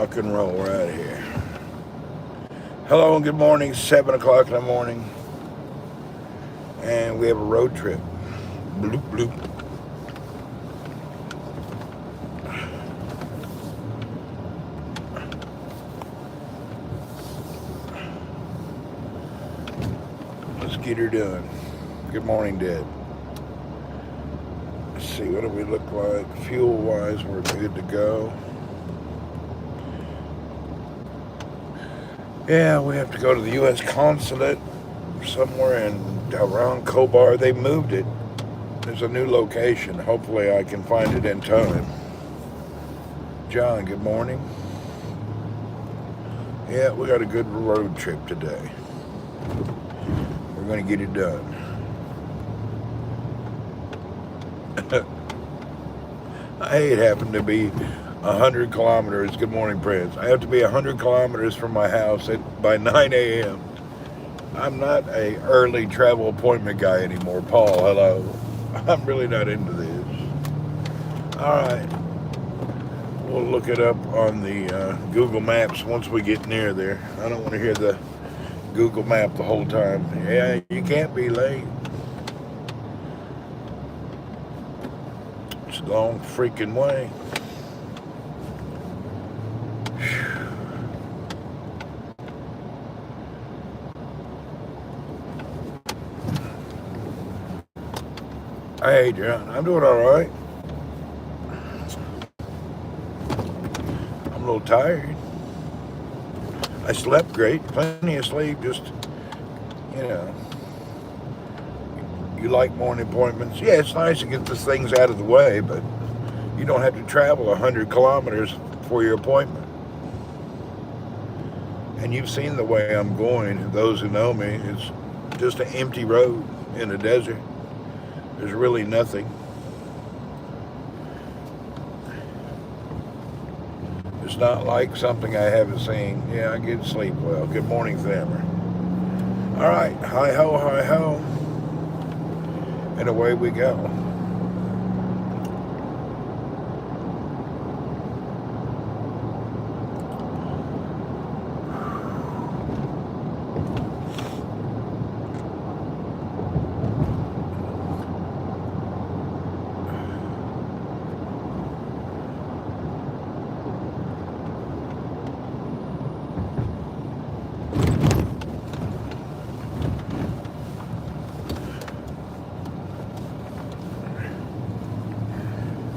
rock and roll right here. Hello and good morning, 7 o'clock in the morning. And we have a road trip. Bloop, bloop. Let's get her done. Good morning, Dad. Let's see, what do we look like? Fuel-wise, we're good to go. Yeah, we have to go to the U.S. Consulate somewhere around Cobar. They moved it. There's a new location. Hopefully I can find it in time. John, good morning. Yeah, we got a good road trip today. We're going to get it done. It happened to be 100 kilometers. Good morning, Prince. I have to be 100 kilometers from my house by 9 a.m. I'm not a early travel appointment guy anymore. Paul, hello. I'm really not into this. All right. We'll look it up on the Google Maps once we get near there. I don't want to hear the Google Map the whole time. Yeah, you can't be late. It's a long freaking way. Hey, John, I'm doing all right. I'm a little tired. I slept great, plenty of sleep, just, you know. You like morning appointments? Yeah, it's nice to get these things out of the way, but you don't have to travel 100 kilometers for your appointment. And you've seen the way I'm going. Those who know me, it's just an empty road in the desert. There's really nothing. It's not like something I haven't seen. Yeah, I get sleep well. Good morning, Thammer. All right, hi-ho, hi-ho. And away we go.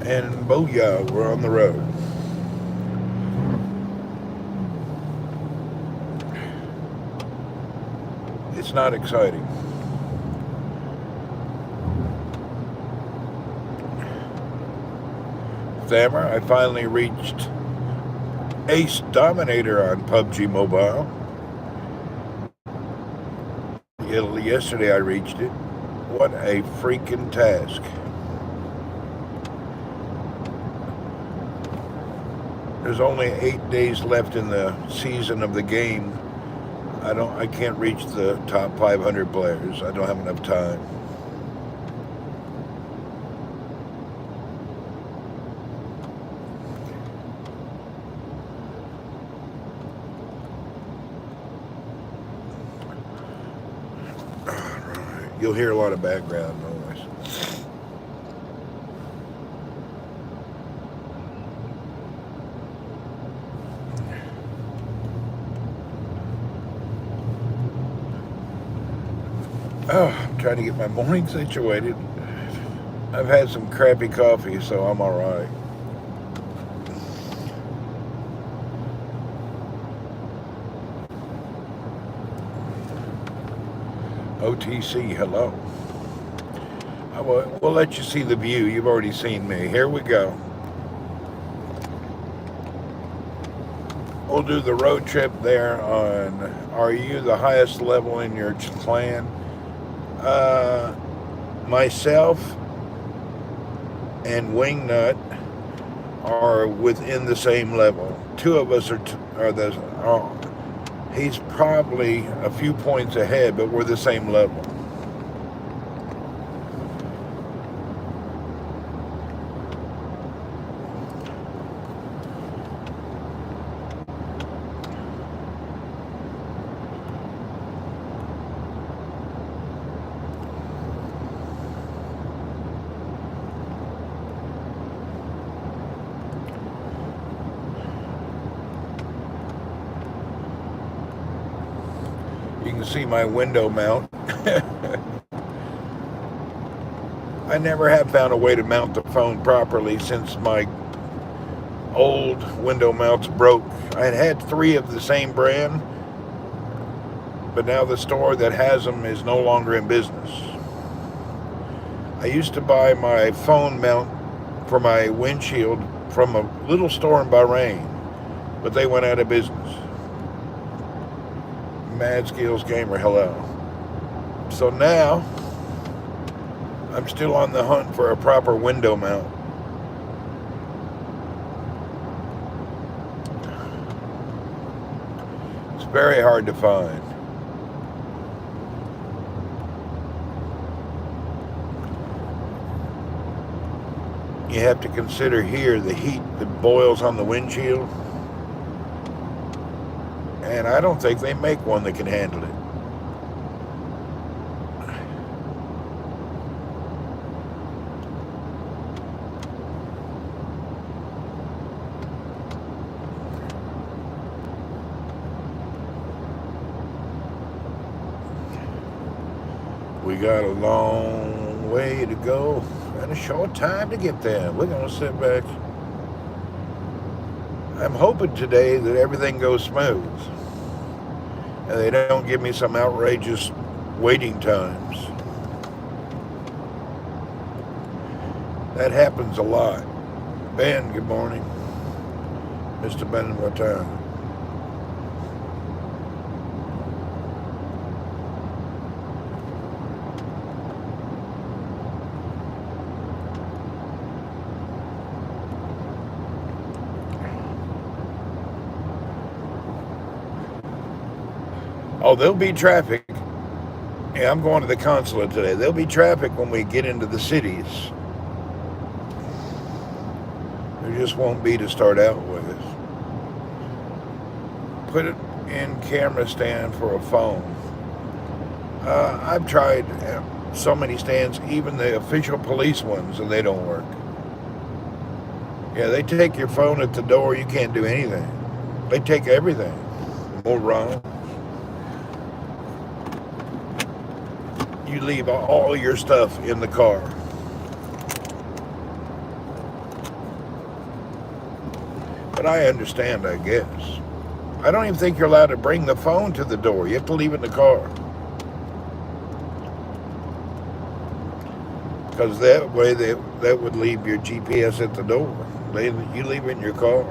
And booyah, we're on the road. It's not exciting. Thammer, I finally reached Ace Dominator on PUBG Mobile. Yesterday I reached it. What a freaking task. There's only 8 days left in the season of the game. I can't reach the top 500 players. I don't have enough time. All right. You'll hear a lot of background noise. Oh, I'm trying to get my morning situated. I've had some crappy coffee, so I'm all right. OTC, hello. We'll let you see the view. You've already seen me. Here we go. We'll do the road trip there on, are you the highest level in your clan? Myself and Wingnut are within the same level. Two of us he's probably a few points ahead, but we're the same level. to see my window mount. I never have found a way to mount the phone properly since my old window mounts broke. I had 3 of the same brand, but now the store that has them is no longer in business. I used to buy my phone mount for my windshield from a little store in Bahrain, but they went out of business. Mad Skills Gamer, hello. So now, I'm still on the hunt for a proper window mount. It's very hard to find. You have to consider here the heat that boils on the windshield. And I don't think they make one that can handle it. We got a long way to go and a short time to get there. We're going to sit back. I'm hoping today that everything goes smooth and they don't give me some outrageous waiting times. That happens a lot. Ben, good morning. Mr. Ben, what time? Oh, there'll be traffic. Yeah, I'm going to the Consulate today. There'll be traffic when we get into the cities. There just won't be to start out with. Put it in camera stand for a phone. I've tried so many stands, even the official police ones, and they don't work. Yeah, they take your phone at the door. You can't do anything. They take everything. More wrong. You leave all your stuff in the car. But I understand, I guess. I don't even think you're allowed to bring the phone to the door. You have to leave it in the car. Because that way that would leave your GPS at the door. You leave it in your car.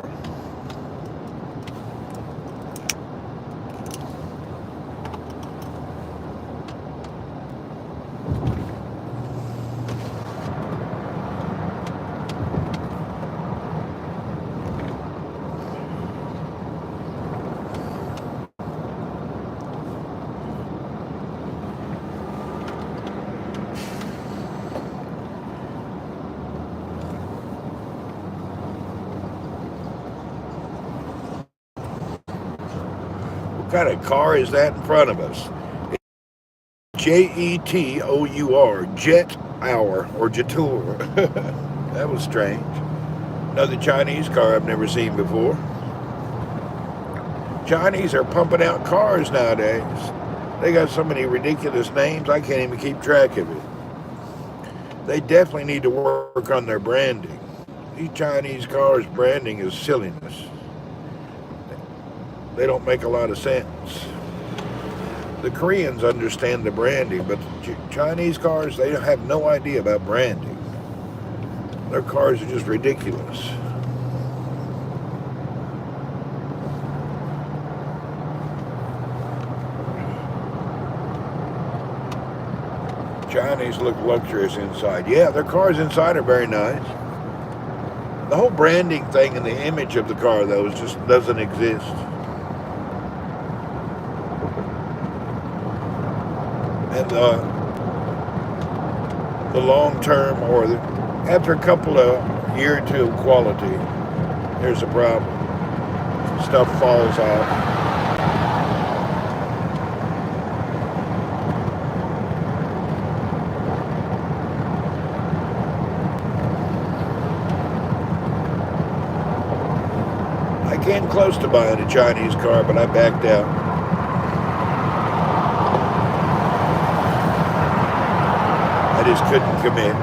What kind of car is that in front of us? J-E-T-O-U-R, Jet Hour, or Jetour. That was strange. Another Chinese car I've never seen before. Chinese are pumping out cars nowadays. They got so many ridiculous names, I can't even keep track of it. They definitely need to work on their branding. These Chinese cars' branding is silliness. They don't make a lot of sense. The Koreans understand the branding, but the Chinese cars, they have no idea about branding. Their cars are just ridiculous. Chinese look luxurious inside. Yeah, their cars inside are very nice. The whole branding thing and the image of the car, though, just doesn't exist. And the long term, or after a couple of year or two of quality, there's a problem. Stuff falls off. I came close to buying a Chinese car, but I backed out. I just couldn't commit.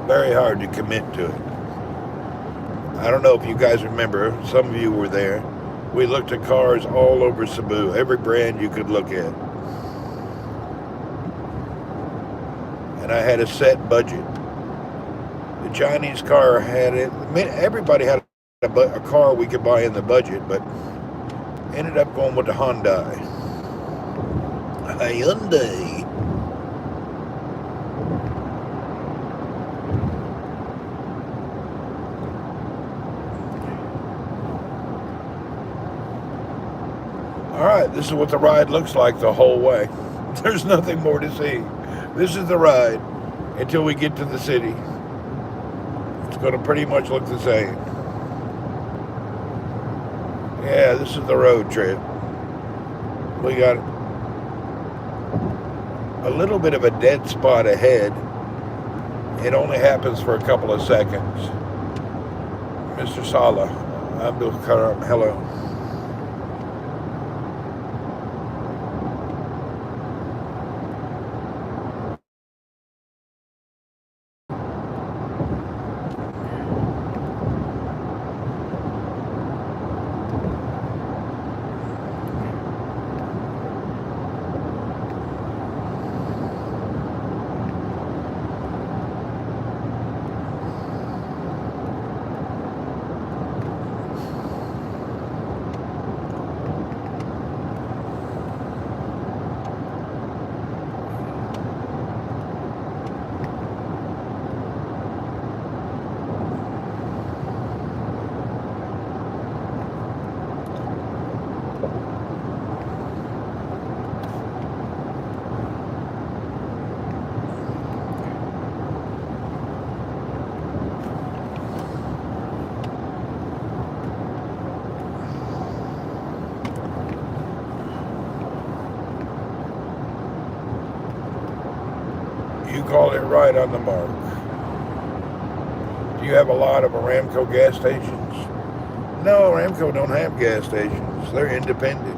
Very hard to commit to it. I don't know if you guys remember, some of you were there. We looked at cars all over Cebu, every brand you could look at. And I had a set budget. The Chinese car had it. Everybody had a car we could buy in the budget, but ended up going with the Hyundai. Hyundai. All right, this is what the ride looks like the whole way. There's nothing more to see. This is the ride until we get to the city. It's going to pretty much look the same. Yeah, this is the road trip. We got a little bit of a dead spot ahead. It only happens for a couple of seconds. Mr. Sala, Abdul Karam, hello. You call it right on the mark. Do you have a lot of Aramco gas stations? No, Aramco don't have gas stations. They're independent.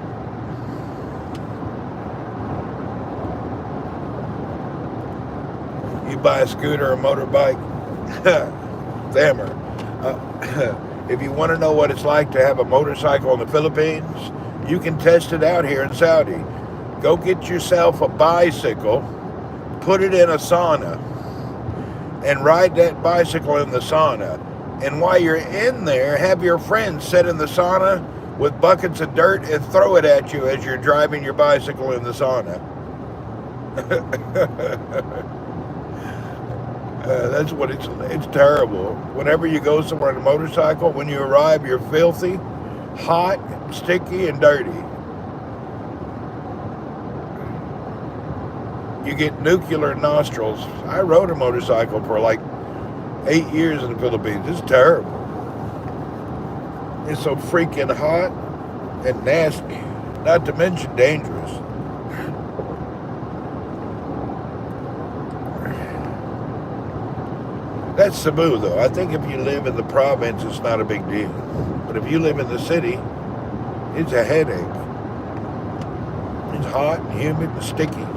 You buy a scooter or a motorbike? Dammer. If you want to know what it's like to have a motorcycle in the Philippines, you can test it out here in Saudi. Go get yourself a bicycle, put it in a sauna, and ride that bicycle in the sauna. And while you're in there, have your friends sit in the sauna with buckets of dirt and throw it at you as you're driving your bicycle in the sauna. That's what it's terrible. Whenever you go somewhere on a motorcycle, when you arrive, you're filthy, hot, sticky, and dirty. You get nuclear nostrils. I rode a motorcycle for like 8 years in the Philippines. It's terrible. It's so freaking hot and nasty, not to mention dangerous. That's Cebu, though. I think if you live in the province, it's not a big deal. But if you live in the city, it's a headache. It's hot and humid and sticky.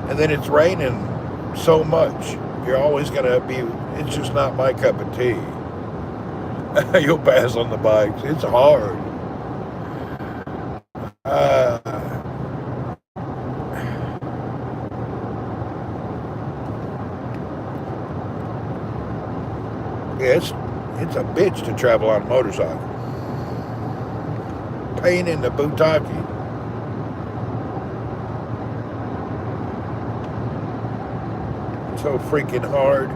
And then it's raining so much. You're always going to be, it's just not my cup of tea. You'll pass on the bikes. It's hard. Yeah, it's a bitch to travel on a motorcycle. Pain in the butaki. So freaking hard.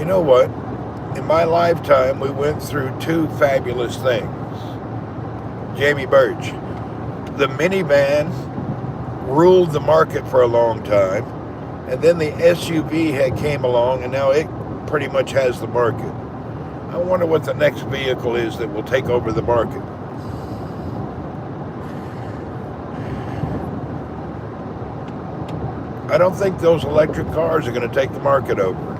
know what? In my lifetime, we went through two fabulous things. Jamie Birch. The minivan ruled the market for a long time, and then the SUV had came along, and now it pretty much has the market. I wonder what the next vehicle is that will take over the market. I don't think those electric cars are going to take the market over.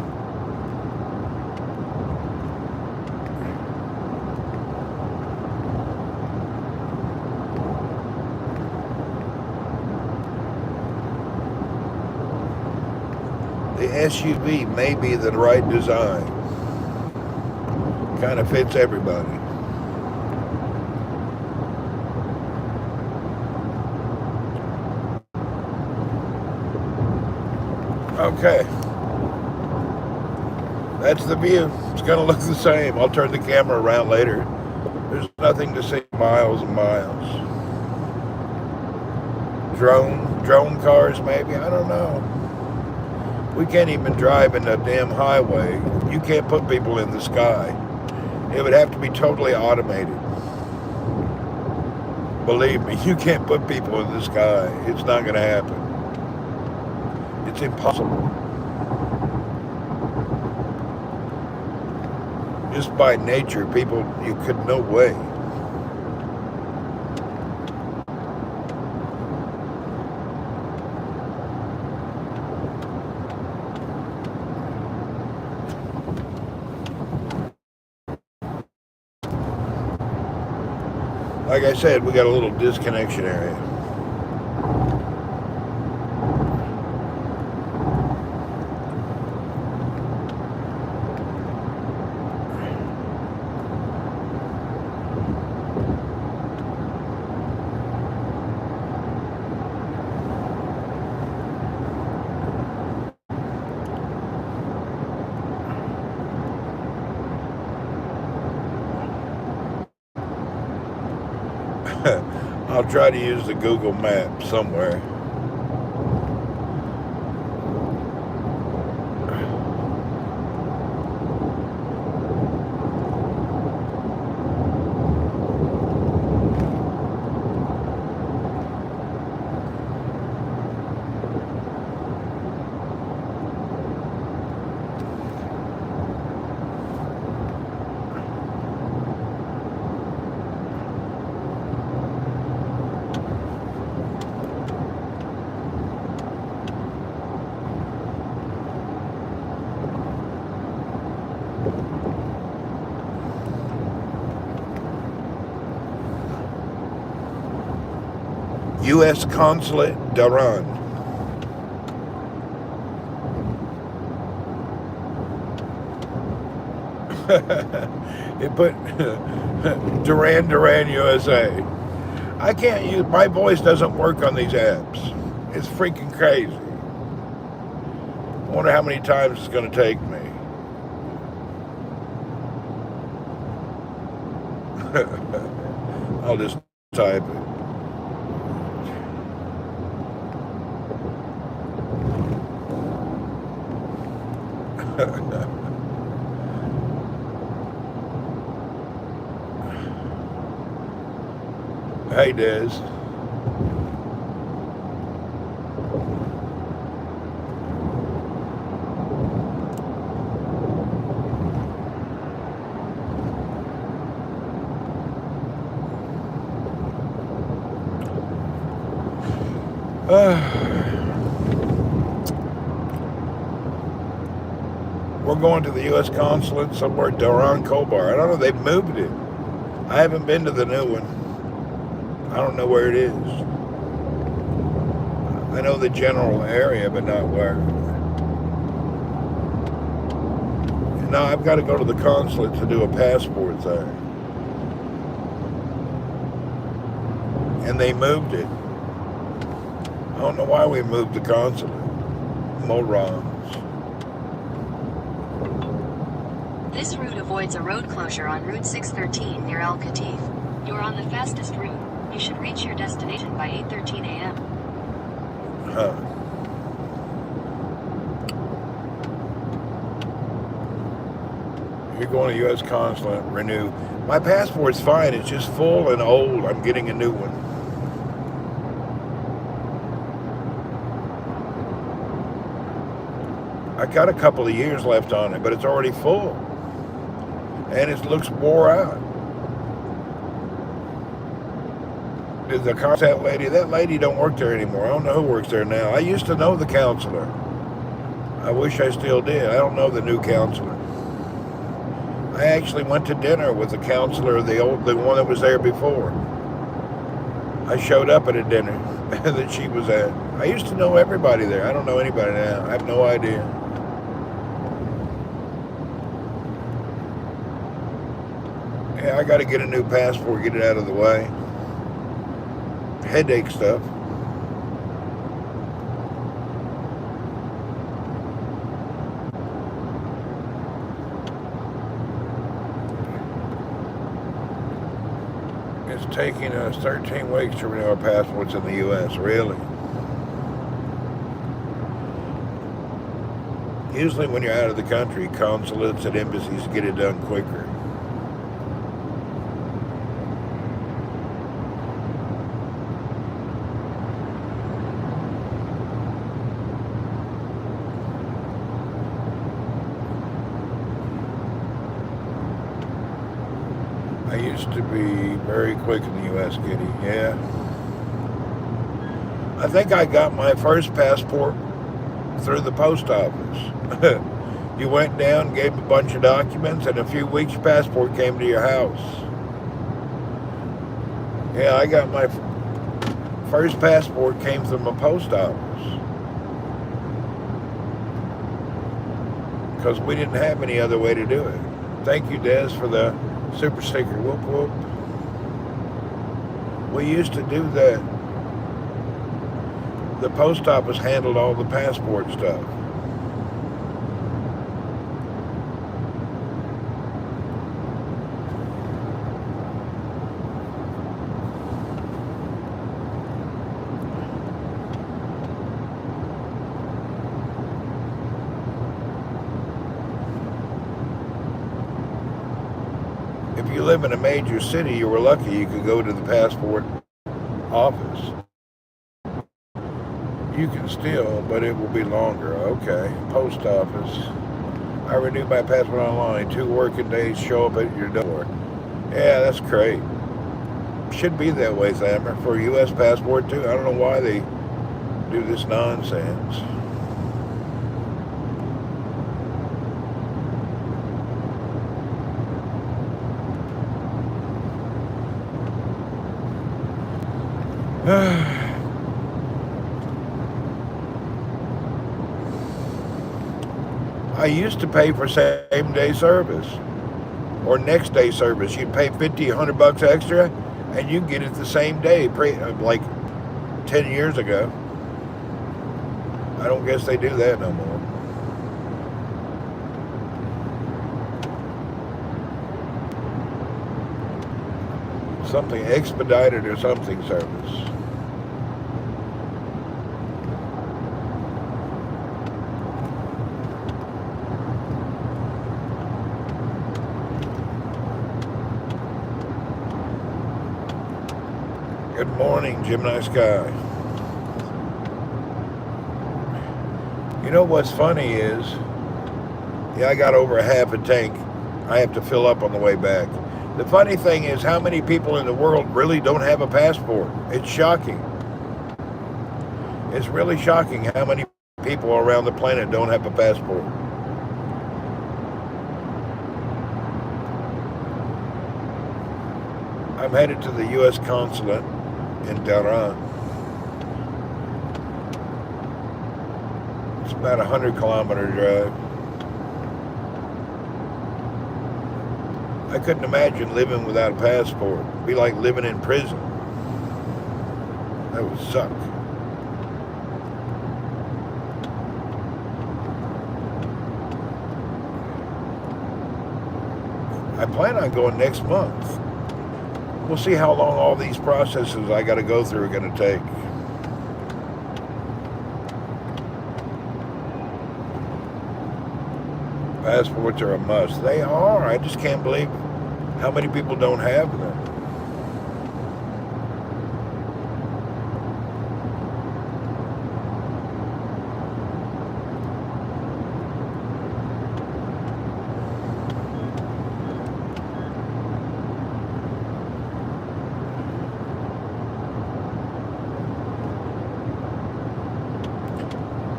The SUV may be the right design. Kind of fits everybody. Okay. That's the view. It's going to look the same. I'll turn the camera around later. There's nothing to see miles and miles. Drone cars maybe? I don't know. We can't even drive in the damn highway. You can't put people in the sky. It would have to be totally automated. Believe me, you can't put people in the sky. It's not going to happen. It's impossible. Just by nature, people, you could, no way. Like I said, we got a little disconnection area. I'll try to use the Google map somewhere. U.S. Consulate, Dhahran. It put Duran, USA. I can't use, my voice doesn't work on these apps. It's freaking crazy. I wonder how many times it's going to take me. I'll just type it. Hey, Des. We're going to the U.S. Consulate somewhere, Dhahran, Khobar. I don't know, they've moved it. I haven't been to the new one. I don't know where it is. I know the general area, but not where. Now I've got to go to the consulate to do a passport there. And they moved it. I don't know why we moved the consulate. Morons. This route avoids a road closure on Route 613 near Al Katif. You're on the fastest route. You should reach your destination by 8:13 a.m. Huh. You're going to U.S. Consulate, renew. My passport's fine. It's just full and old. I'm getting a new one. I got a couple of years left on it, but it's already full. And it looks wore out. The contact lady, that lady don't work there anymore. I don't know who works there now. I used to know the counselor. I wish I still did. I don't know the new counselor. I actually went to dinner with the counselor, the one that was there before. I showed up at a dinner that she was at. I used to know everybody there. I don't know anybody now. I have no idea. Yeah, I got to get a new passport, get it out of the way. Headache stuff. It's taking us 13 weeks to renew our passports in the U.S. Really? Usually when you're out of the country, consulates and embassies get it done quicker. I used to be very quick in the U.S., Kitty. Yeah. I think I got my first passport through the post office. You went down, gave a bunch of documents, and in a few weeks your passport came to your house. Yeah, I got my first passport came from a post office. Because we didn't have any other way to do it. Thank you, Des, for the super sticker. Whoop, whoop. We used to do that. The post office handled all the passport stuff. If you live in a major city, you were lucky you could go to the passport office. You can still, but it will be longer. Okay, post office. I renewed my passport online. 2 working days, show up at your door. Yeah, that's great. Should be that way, Thammer, for a U.S. passport too. I don't know why they do this nonsense. I used to pay for same-day service or next-day service. You'd pay $50, $100 extra, and you get it the same day, like 10 years ago. I don't guess they do that no more. Something expedited or something service. Good morning, Gemini Sky. You know what's funny is, yeah, I got over a half a tank. I have to fill up on the way back. The funny thing is how many people in the world really don't have a passport. It's shocking. It's really shocking how many people around the planet don't have a passport. I'm headed to the U.S. Consulate in Tehran. It's about a 100-kilometer drive. I couldn't imagine living without a passport. It'd be like living in prison. That would suck. I plan on going next month. We'll see how long all these processes I got to go through are going to take. Passports are a must. They are. I just can't believe how many people don't have them.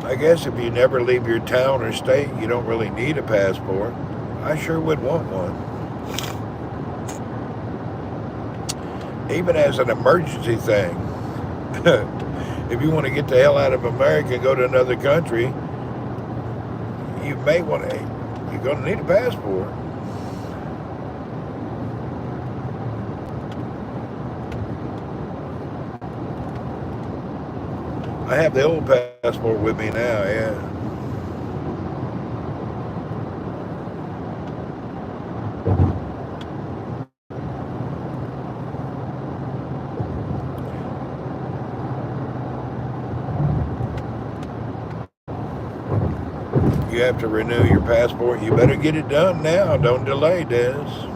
I guess if you never leave your town or state, you don't really need a passport. I sure would want one. Even as an emergency thing. If you want to get the hell out of America and go to another country, you may want to, you're going to need a passport. I have the old passport with me now, yeah. You have to renew your passport. You better get it done now. Don't delay, Des.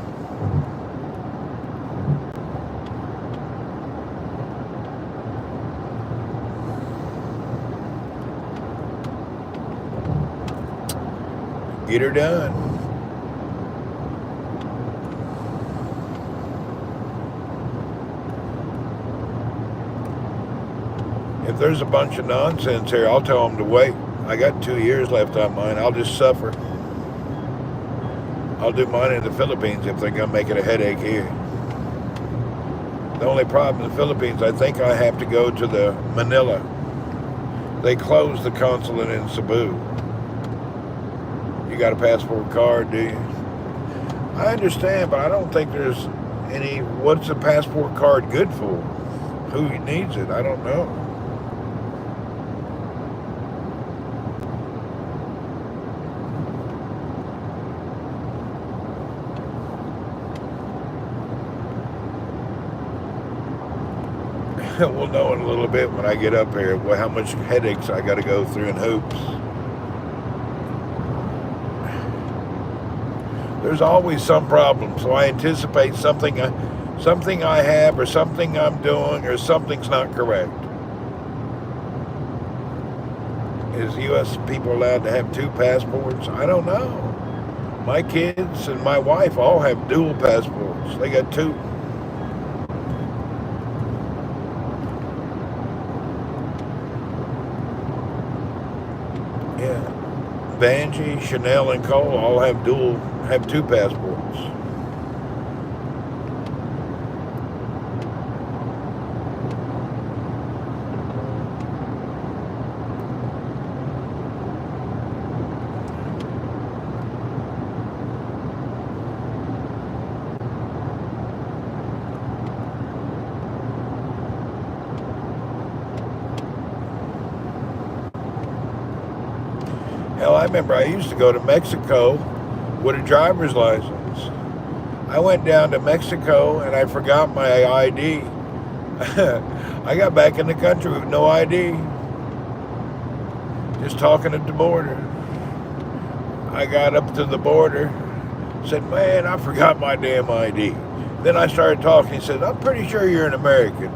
Get her done. If there's a bunch of nonsense here, I'll tell them to wait. I got 2 years left on mine. I'll just suffer. I'll do mine in the Philippines if they're going to make it a headache here. The only problem in the Philippines, I think I have to go to the Manila. They closed the consulate in Cebu. You got a passport card, do you? I understand, but I don't think there's any. What's a passport card good for? Who needs it? I don't know. We'll know in a little bit when I get up here how much headaches I got to go through and hoops. There's always some problem, so I anticipate something I have or something I'm doing or something's not correct. Is U.S. people allowed to have 2 passports? I don't know. My kids and my wife all have dual passports. They got 2. Yeah. Vanjie, Chanel, and Cole all have 2 passports. Hell, I remember I used to go to Mexico with a driver's license. I went down to Mexico and I forgot my ID. I got back in the country with no ID. Just talking at the border. I got up to the border, said, man, I forgot my damn ID. Then I started talking. He said, I'm pretty sure you're an American.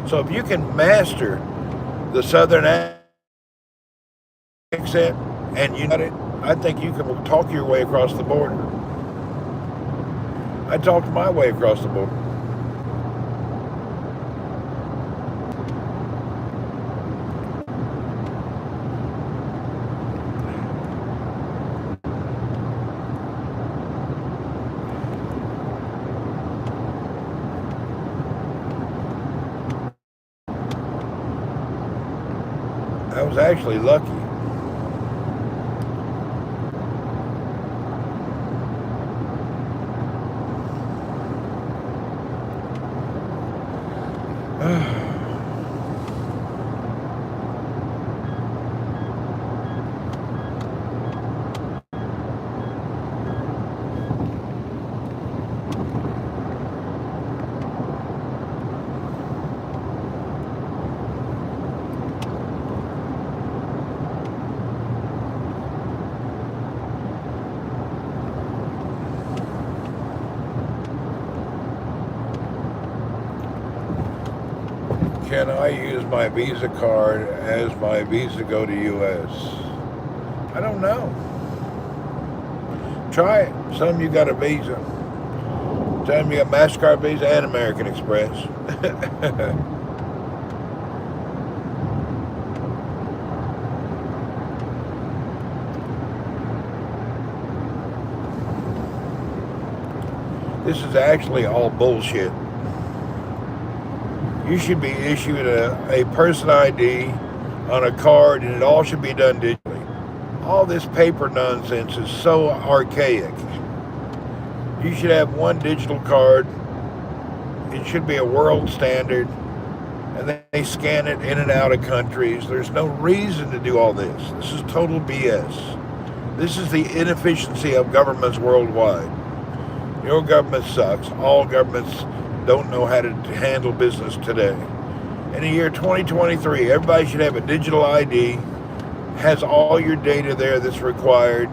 So if you can master the Southern accent and you got it, I think you can talk your way across the border. I talked my way across the border. I was actually lucky. Can I use my Visa card as my Visa go to U.S.? I don't know. Try it. Some of you got a Visa. Some of you got MasterCard, Visa, and American Express. This is actually all bullshit. You should be issued a person ID on a card, and it all should be done digitally. All this paper nonsense is so archaic. You should have one digital card. It should be a world standard, and they scan it in and out of countries. There's no reason to do all this. This is total BS. This is the inefficiency of governments worldwide. Your government sucks. All governments don't know how to handle business today. In the year 2023, everybody should have a digital ID, has all your data there that's required.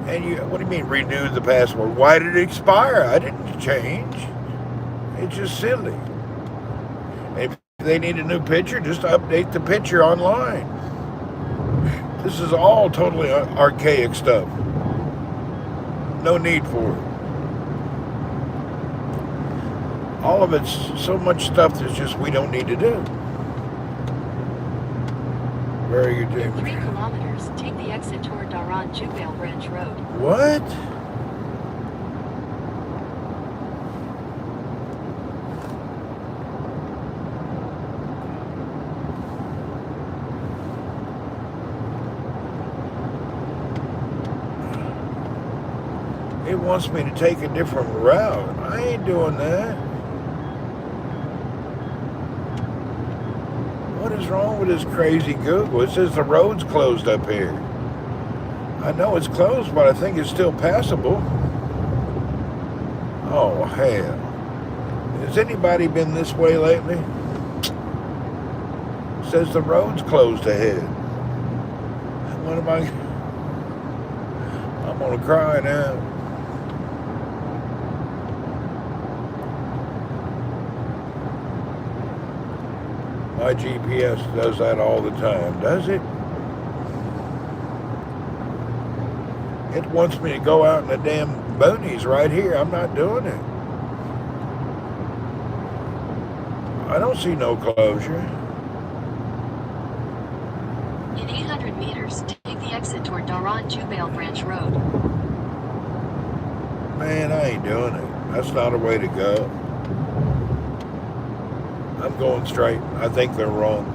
And you, what do you mean renew the password? Why did it expire? I didn't change. It's just silly. If they need a new picture, just update the picture online. This is all totally archaic stuff. No need for it. All of it's so much stuff that's just we don't need to do. Where are you, James? 3 kilometers, take the exit toward Daran Jubail Branch Road. What? It wants me to take a different route. I ain't doing that. What is wrong with this crazy Google? It says the road's closed up here. I know it's closed, but I think it's still passable. Oh, hell. Has anybody been this way lately? It says the road's closed ahead. What am I... I'm gonna cry now. My GPS does that all the time, does it? It wants me to go out in the damn boonies right here. I'm not doing it. I don't see no closure. In 800 meters, take the exit toward Daran Jubail Branch Road. Man, I ain't doing it. That's not a way to go. I'm going straight. I think they're wrong.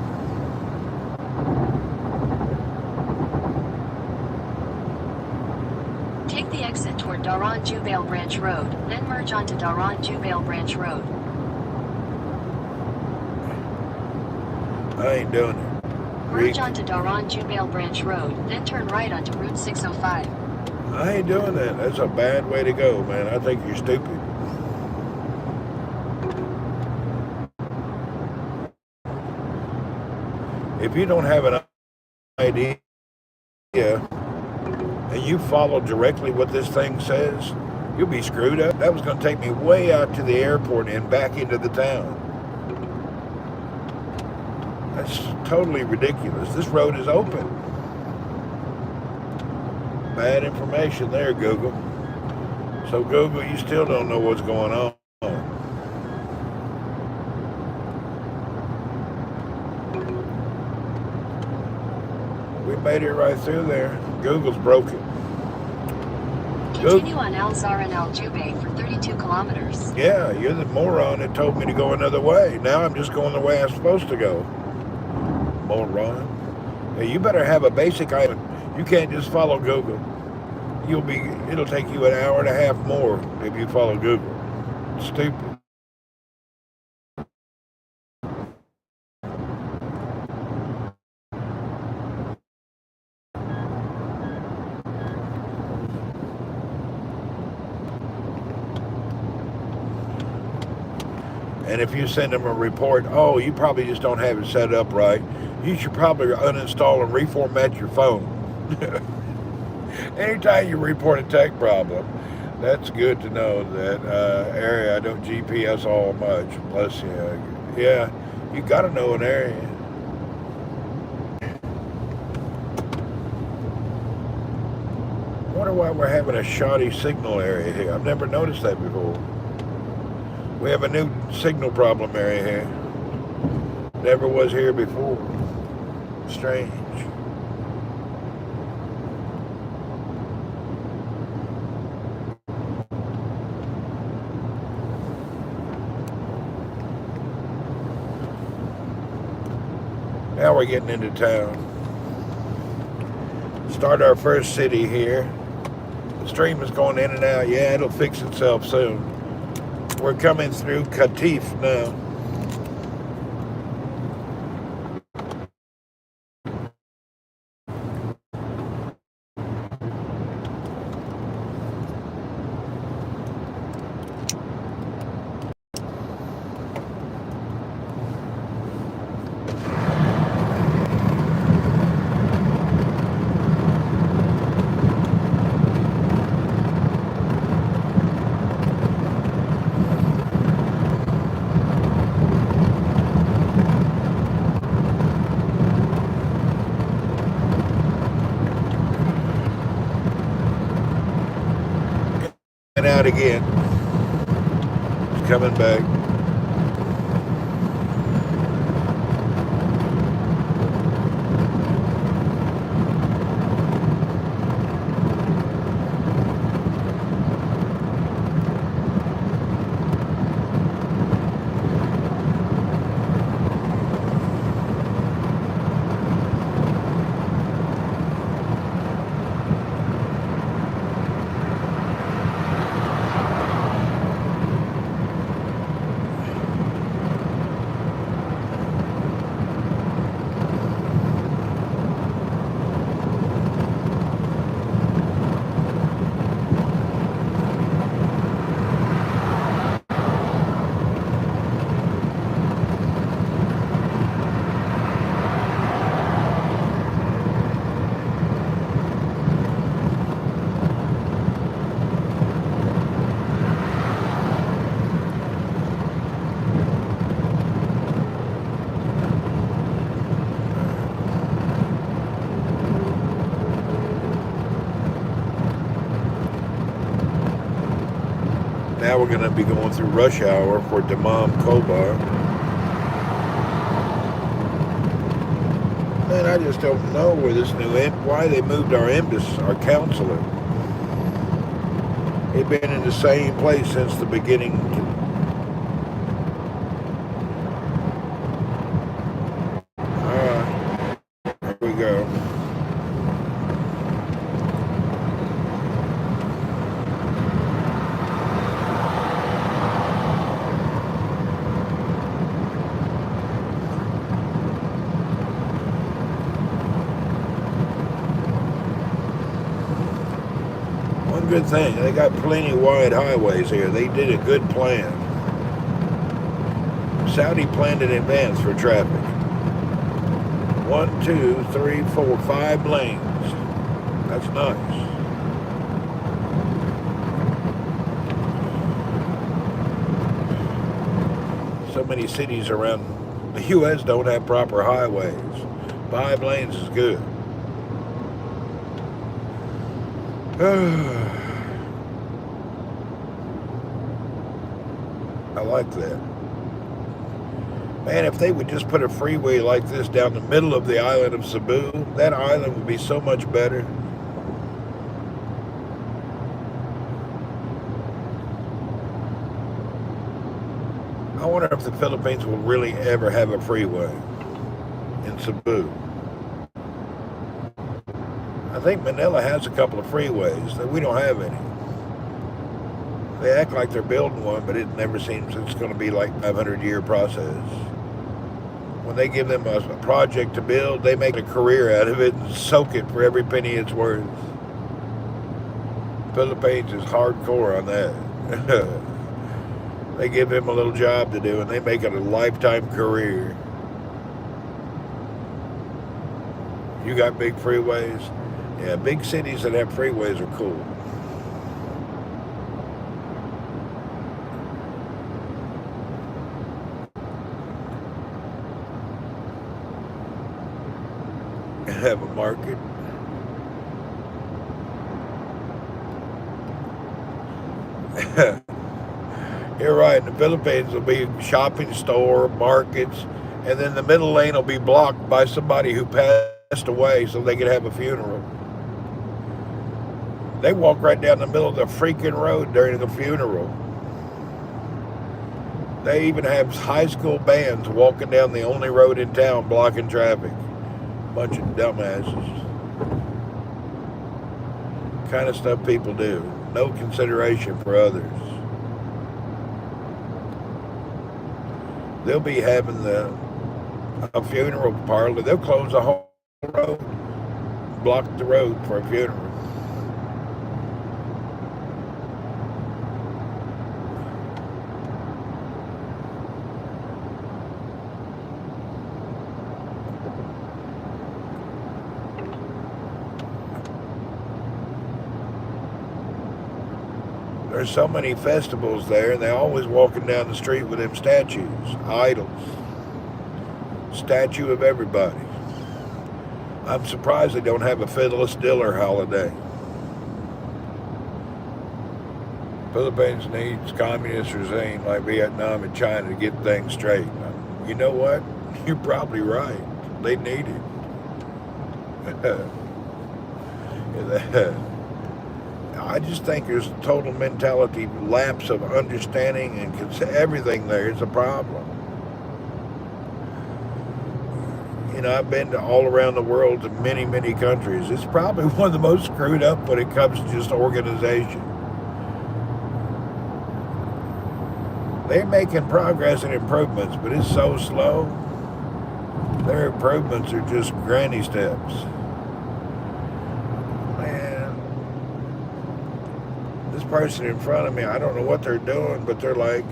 Take the exit toward Daran Jubail Branch Road, then merge onto Daran Jubail Branch Road. I ain't doing it. Merge onto Daran Jubail Branch Road, then turn right onto Route 605. I ain't doing that. That's a bad way to go, man. I think you're stupid. If you don't have an idea and you follow directly what this thing says, you'll be screwed up. That was going to take me way out to the airport and back into the town. That's totally ridiculous. This road is open. Bad information there, Google. So Google, you still don't know what's going on. We made it right through there. Google's broken. Continue on Al Zaran Al Jubay for 32 kilometers. Yeah, you're the moron that told me to go another way. Now I'm just going the way I'm supposed to go. Moron. Hey, you better have a basic item. You can't just follow Google. It'll take you an hour and a half more if you follow Google. Stupid. And if you send them a report, oh, you probably just don't have it set up right, you should probably uninstall and reformat your phone. Anytime you report a tech problem, that's good to know that area I don't GPS all much. Bless you. Yeah, You gotta know an area. I wonder why we're having a shoddy signal area here. I've never noticed that before. We have a new signal problem area here. Never was here before. Strange. Now we're getting into town. Start our first city here. The stream is going in and out. Yeah, it'll fix itself soon. We're coming through Katif now. And out again. It's coming back. Now we're going to be going through rush hour for Damam Kobar. Man, I just don't know where this new why they moved our embassy, our consulate. They've been in the same place since the beginning. Alright, here we go. Good thing. They got plenty of wide highways here. They did a good plan. Saudi planned in advance for traffic. 1, 2, 3, 4, 5 lanes. That's nice. So many cities around the U.S. don't have proper highways. 5 lanes is good. I like that. Man, if they would just put a freeway like this down the middle of the island of Cebu, that island would be so much better. I wonder if the Philippines will really ever have a freeway in Cebu. I think Manila has a couple of freeways that we don't have any. They act like they're building one, but it never seems it's going to be like a 500-year process. When they give them a project to build, they make a career out of it and soak it for every penny it's worth. Philippines is hardcore on that. They give him a little job to do, and they make it a lifetime career. You got big freeways. Yeah, big cities that have freeways are cool. have a market. You're right. In the Philippines, there'll be a shopping store, markets, and then the middle lane will be blocked by somebody who passed away so they could have a funeral. They walk right down the middle of the freaking road during the funeral. They even have high school bands walking down the only road in town blocking traffic. Bunch of dumbasses. Kind of stuff people do. No consideration for others. They'll be having a funeral parlor. They'll close the whole road, block the road for a funeral. There's so many festivals there, and they're always walking down the street with them statues, idols. Statue of everybody. I'm surprised they don't have a Fiddler Stiller holiday. Philippines needs communist regime like Vietnam and China to get things straight. You know what? You're probably right. They need it. I just think there's a total mentality lapse of understanding and everything there is a problem. You know, I've been to all around the world to many, many countries. It's probably one of the most screwed up when it comes to just organization. They're making progress and improvements, but it's so slow. Their improvements are just granny steps. Person in front of me, I don't know what they're doing, but they're like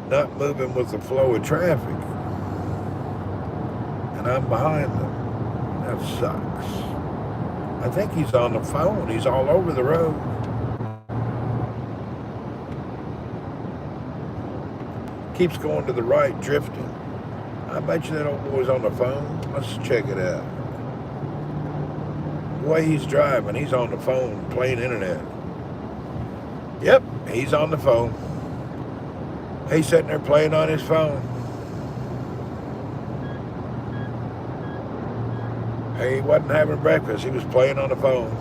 not moving with the flow of traffic, and I'm behind them. That sucks. I think he's on the phone. He's all over the road. Keeps going to the right, drifting. I bet you that old boy's on the phone. Let's check it out. The way he's driving, he's on the phone playing internet. Yep, he's on the phone. He's sitting there playing on his phone. He wasn't having breakfast. He was playing on the phone.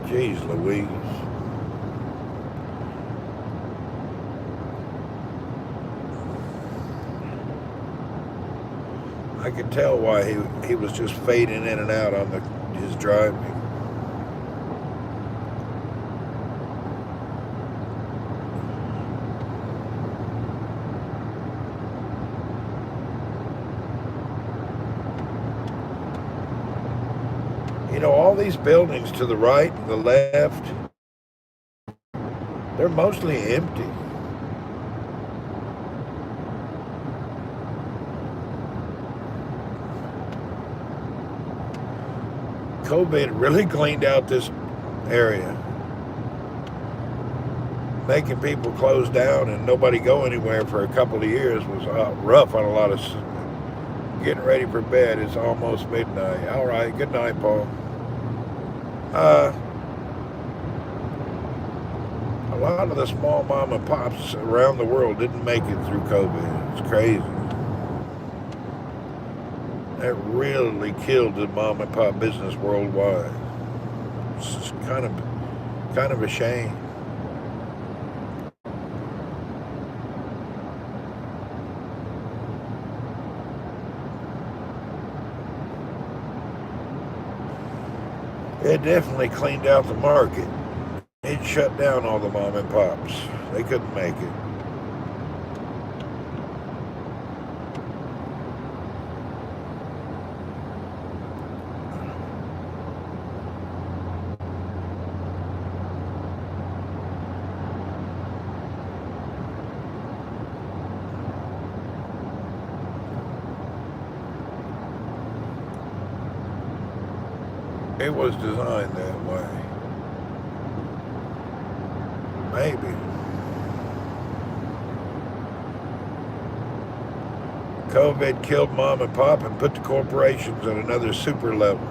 Jeez Louise. I could tell why he was just fading in and out on his driving. You know, all these buildings to the right and the left, they're mostly empty. COVID really cleaned out this area, making people close down and nobody go anywhere for a couple of years was rough on a lot of getting ready for bed. It's almost midnight. All right, good night, Paul. A lot of the small mom and pops around the world didn't make it through COVID. It's crazy. That really killed the mom and pop business worldwide. It's kind of a shame. It definitely cleaned out the market. It shut down all the mom and pops. They couldn't make it. It was designed that way. Maybe. COVID killed mom and pop and put the corporations at another super level.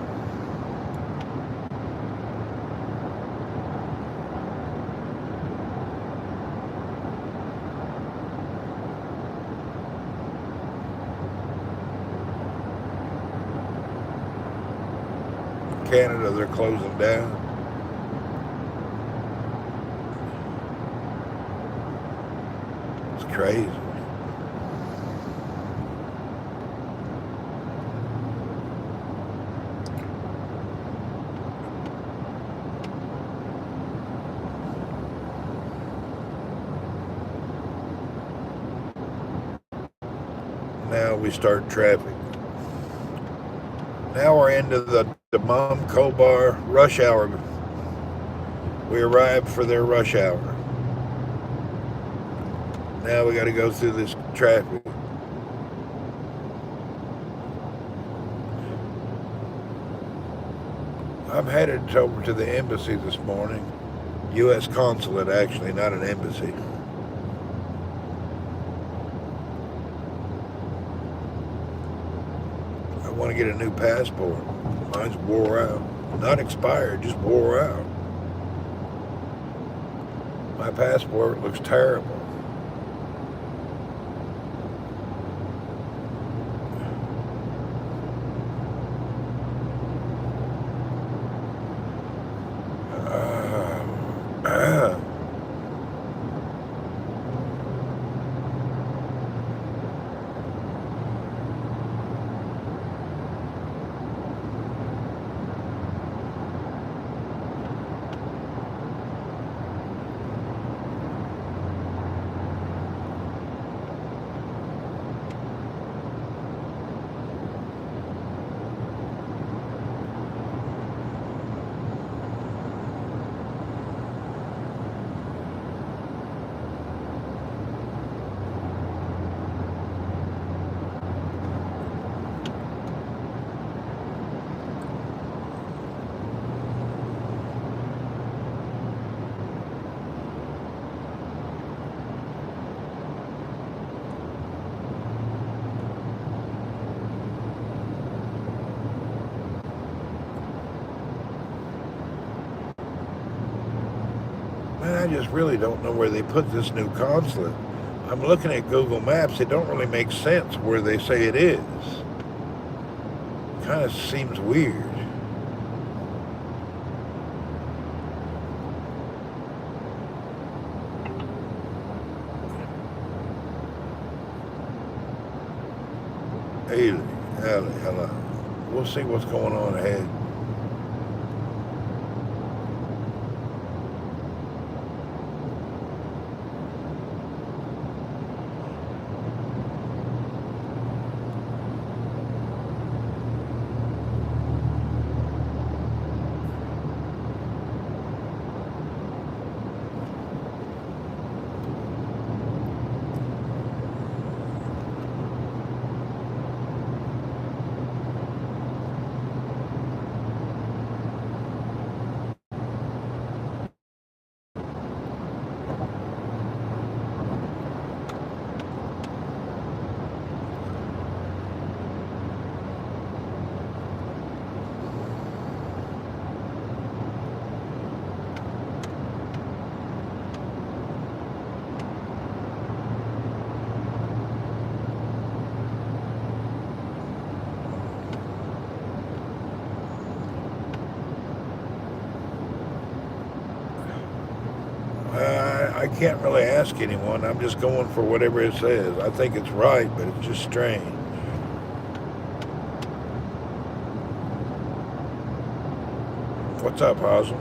Canada, they're closing down. It's crazy. Now we start traffic. Now we're into the Mom Kobar rush hour. We arrived for their rush hour. Now we got to go through this traffic. I'm headed over to the embassy this morning. U.S. Consulate, actually, not an embassy. I want to get a new passport. Mine's wore out. Not expired, just wore out. My passport looks terrible. Man, I just really don't know where they put this new consulate. I'm looking at Google Maps. It don't really make sense where they say it is. Kind of seems weird. Haley, hello. We'll see what's going on ahead. I can't really ask anyone. I'm just going for whatever it says. I think it's right, but it's just strange. What's up, Hazel?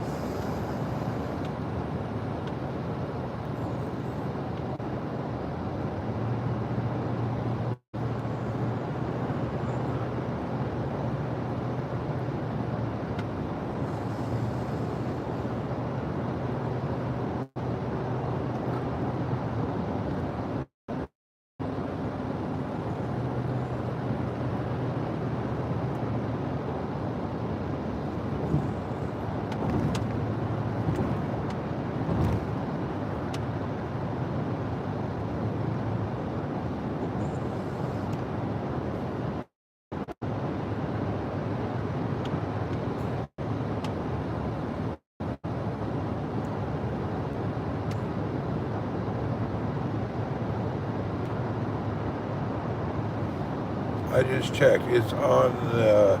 I just checked. It's on the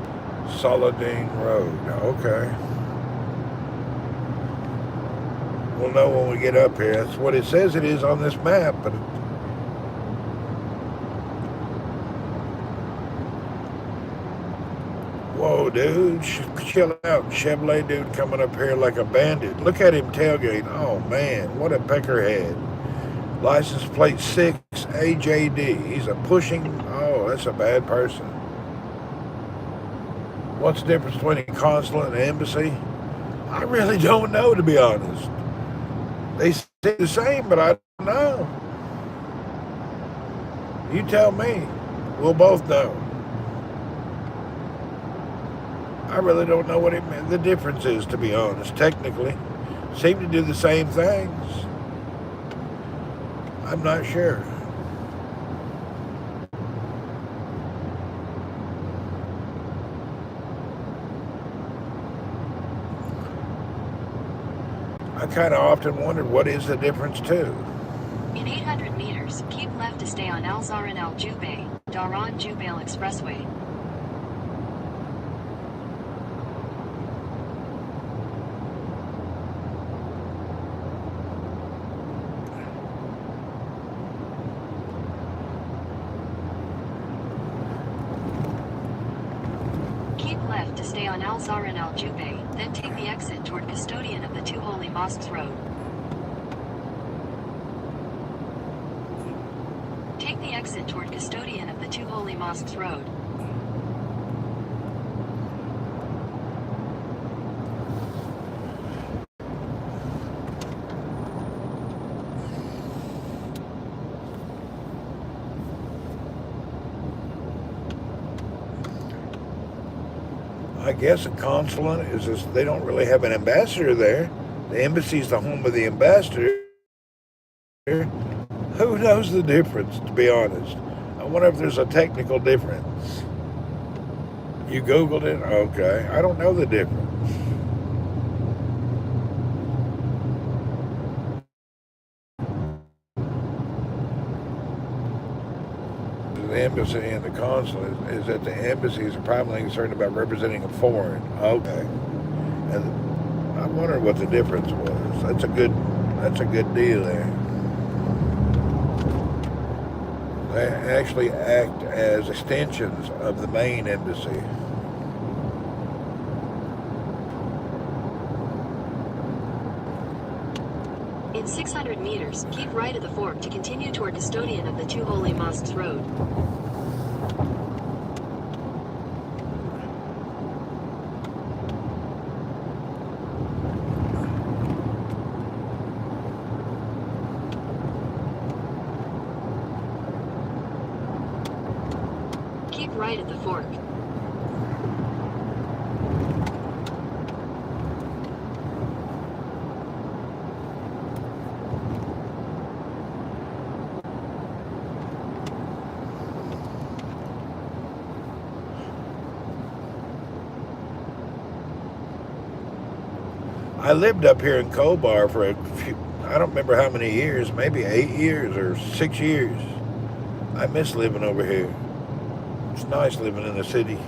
Saladin Road. Okay. We'll know when we get up here. That's what it says it is on this map, but whoa, dude, chill out. Chevrolet dude coming up here like a bandit. Look at him tailgate. Oh, man, what a peckerhead. License plate 6 AJD. He's a pushing. Oh, that's a bad person. What's the difference between a consulate and an embassy? I really don't know, to be honest. They say the same, but I don't know. You tell me. We'll both know. I really don't know what the difference is, to be honest. Technically, seem to do the same things. I'm not sure. I kind of often wondered what is the difference too. In 800 meters, keep left to stay on Al Zarin Al Jubail, Dhahran Jubail Expressway. Left to stay on Al Zarin Al Jubail, then take the exit toward Custodian of the Two Holy Mosques Road. Take the exit toward Custodian of the Two Holy Mosques Road. I guess a consulate is just, they don't really have an ambassador there. The embassy's the home of the ambassador. Who knows the difference, to be honest? I wonder if there's a technical difference. You Googled it? Okay. I don't know the difference. The embassy and the consulate is that the embassies are primarily concerned about representing a foreign. Okay. And I wondered what the difference was. That's a good deal there. They actually act as extensions of the main embassy. In 600 meters, keep right at the fork to continue toward Custodian of the Two Holy Mosques Road. Keep right at the fork. I lived up here in Cobar for a few, I don't remember how many years, maybe 8 years or 6 years. I miss living over here. It's nice living in the city.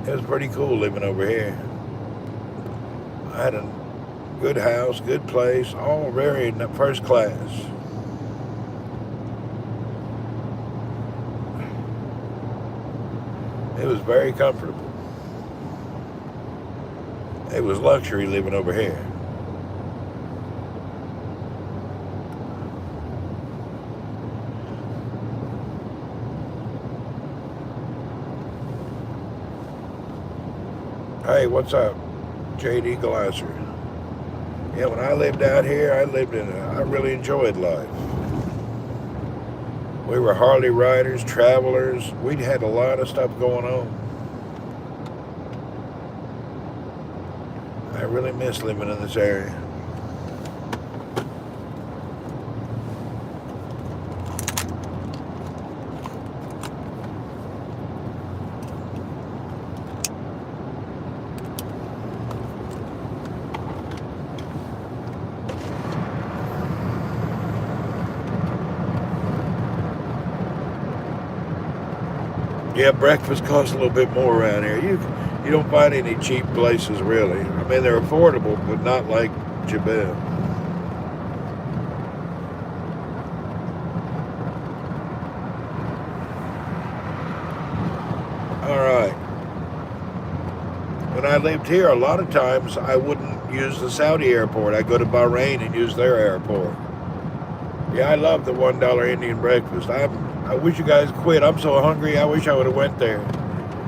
It was pretty cool living over here. I had a good house, good place, all very first class. It was very comfortable. It was luxury living over here. Hey, what's up? J.D. Glasser. Yeah, when I lived out here, I really enjoyed life. We were Harley riders, travelers. We'd had a lot of stuff going on. I really miss living in this area. Yeah, breakfast costs a little bit more around here. You don't find any cheap places really. I mean, they're affordable, but not like Jabez. All right. When I lived here, a lot of times I wouldn't use the Saudi airport. I'd go to Bahrain and use their airport. Yeah, I love the $1 Indian breakfast. I wish you guys quit. I'm so hungry. I wish I would have went there.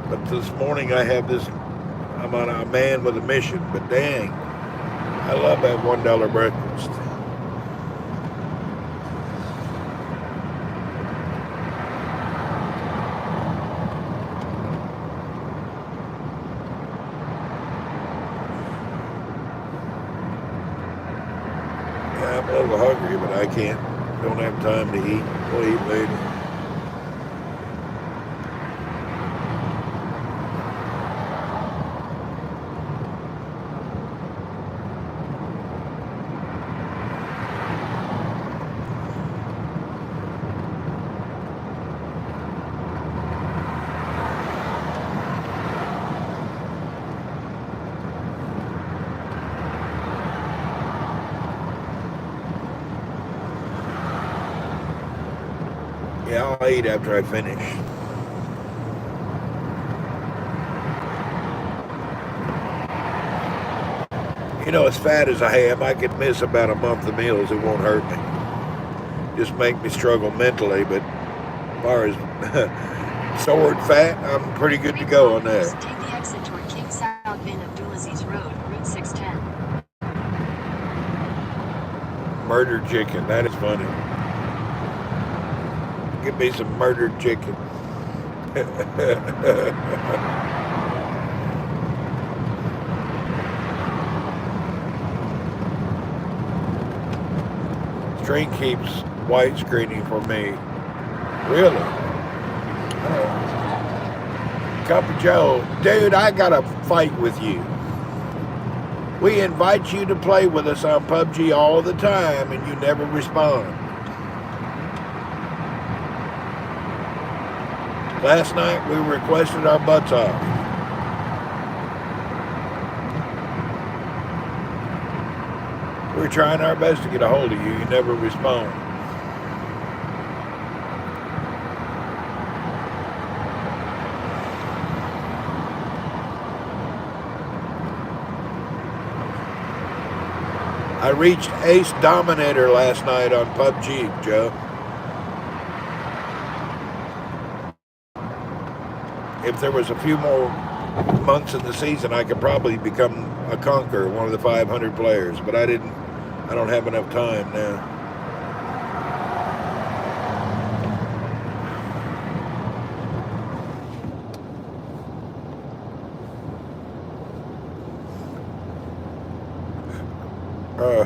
But this morning I'm on a man with a mission. But dang, I love that $1 breakfast. Yeah, I'm a little hungry, but I don't have time to eat. We'll eat later. Yeah, I'll eat after I finish. You know, as fat as I am, I could miss about a month of meals. It won't hurt me. Just make me struggle mentally, but as far as sword fat, I'm pretty good to go on that. Take the exit toward King Saud bin Abdulaziz Road, Route 610. Murdered chicken, that is funny. Give me some murdered chicken. Stream keeps white screening for me. Really? Cup of Joe, dude, I gotta fight with you. We invite you to play with us on PUBG all the time and you never respond. Last night we requested our butts off. We're trying our best to get a hold of you. You never respond. I reached Ace Dominator last night on PUBG, Joe. If there was a few more months in the season, I could probably become a conqueror, one of the 500 players, but I don't have enough time now.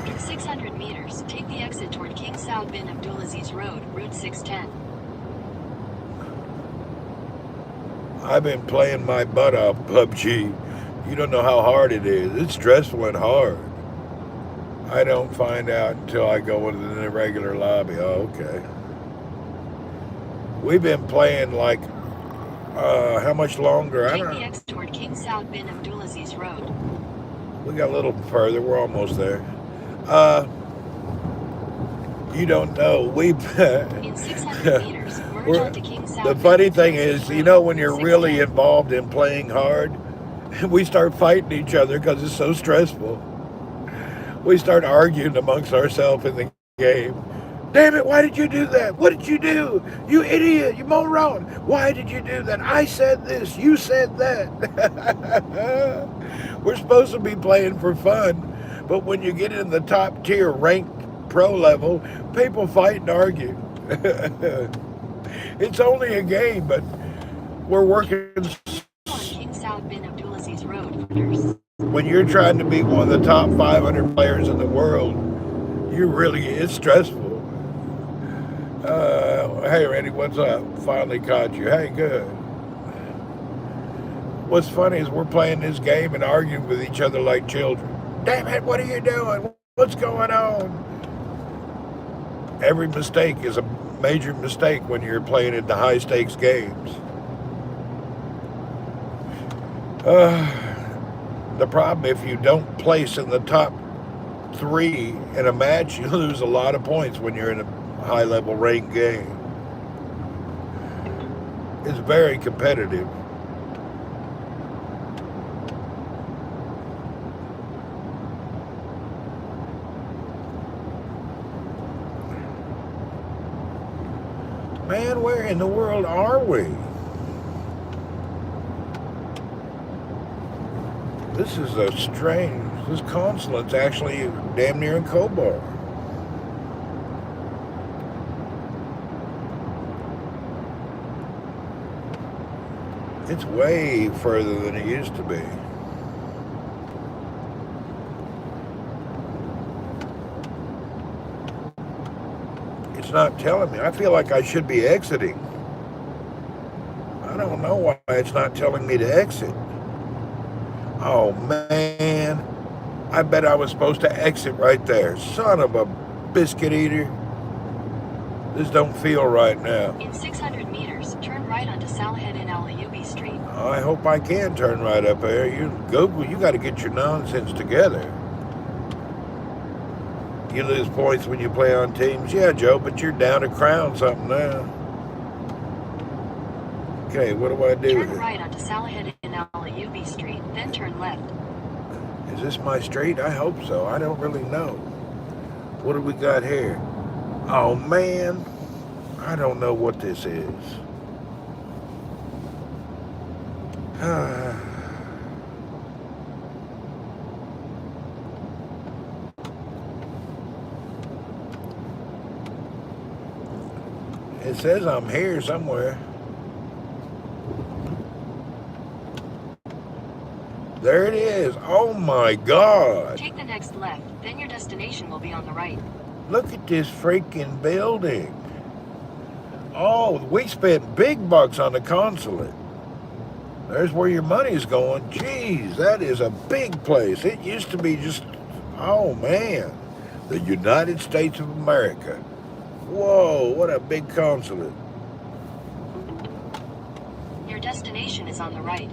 In 600 meters, take the exit toward King Saud bin Abdulaziz Road, Route 610. I've been playing my butt off PUBG. You don't know how hard it is. It's stressful and hard. I don't find out until I go into the regular lobby. Oh, okay. We've been playing like, how much longer? I Take don't the know. exit toward King Saud bin Abdulaziz Road. We got a little further. We're almost there. You don't know. In 600 meters, merge onto King Saud The bin funny thing Abdulaziz is, Road, you know, when you're Route really 610. involved in playing hard, we start fighting each other because it's so stressful. We start arguing amongst ourselves in the game. Damn it, why did you do that? What did you do? You idiot, you moron. Why did you do that? I said this, you said that. We're supposed to be playing for fun, but when you get in the top tier ranked pro level, people fight and argue. It's only a game, but we're working. On King Saud bin Abdulaziz Road, Footers. When you're trying to be one of the top 500 players in the world, it's stressful. Hey, Randy, what's up? Finally caught you. Hey, good. What's funny is we're playing this game and arguing with each other like children. Damn it, what are you doing? What's going on? Every mistake is a major mistake when you're playing in the high stakes games. The problem, if you don't place in the top 3 in a match, you lose a lot of points when you're in a high-level ranked game. It's very competitive. Man, where in the world are we? This is a strange... This Consulate's actually damn near in Cobar. It's way further than it used to be. It's not telling me. I feel like I should be exiting. I don't know why it's not telling me to exit. Oh, man. I bet I was supposed to exit right there. Son of a biscuit eater. This don't feel right now. In 600 meters, turn right onto Salhead in Al-Ayubi Street. I hope I can turn right up there. You Google, you got to get your nonsense together. You lose points when you play on teams. Yeah, Joe, but you're down to crown something now. Okay, what do I do? Turn right onto Salhead in Al-Ayubi Street, then turn left. Is this my street? I hope so. I don't really know. What do we got here? Oh, man. I don't know what this is. It says I'm here somewhere. There it is. Oh my God. Take the next left, then your destination will be on the right. Look at this freaking building. Oh, we spent big bucks on the Consulate. There's where your money's going. Jeez, that is a big place. It used to be just, oh man, the United States of America. Whoa, what a big Consulate. Your destination is on the right.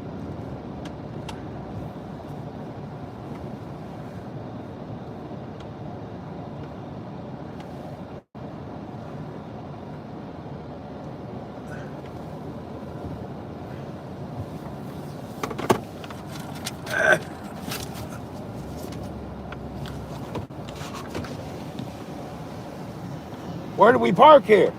Where do we park here?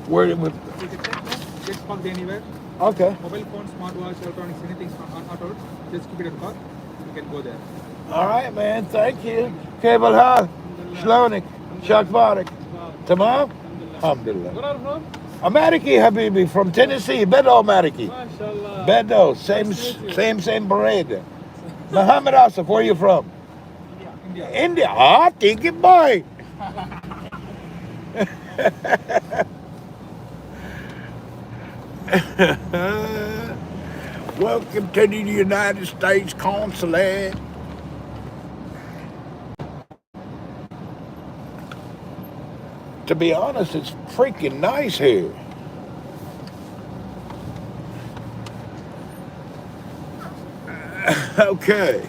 Where did we? Just park anywhere. Okay. Mobile phone, smartwatch, electronics, anything not out. Just keep it in the car. You can go there. All right, man. Thank you. Cable ha. Shlonik. Shakbarik. Tamam? Alhamdulillah. Where are you from? Amariki Habibi from Tennessee. Bedo Amariki. MashaAllah. Bedo. Same parade. Muhammad Asif, where are you from? India. India. Ah, take it, boy. Welcome to the United States Consulate. To be honest, it's freaking nice here. Okay.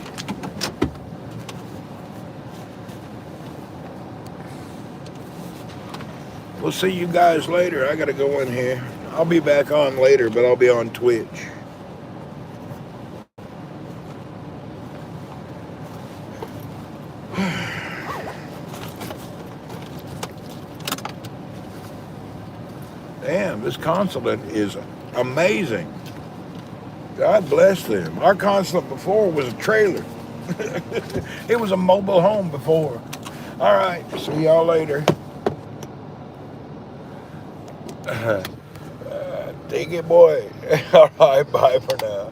We'll see you guys later. I gotta go in here. I'll be back on later, but I'll be on Twitch. Damn, this Consulate is amazing. God bless them. Our Consulate before was a trailer. It was a mobile home before. All right, see y'all later. Take it, boy. All right, bye for now.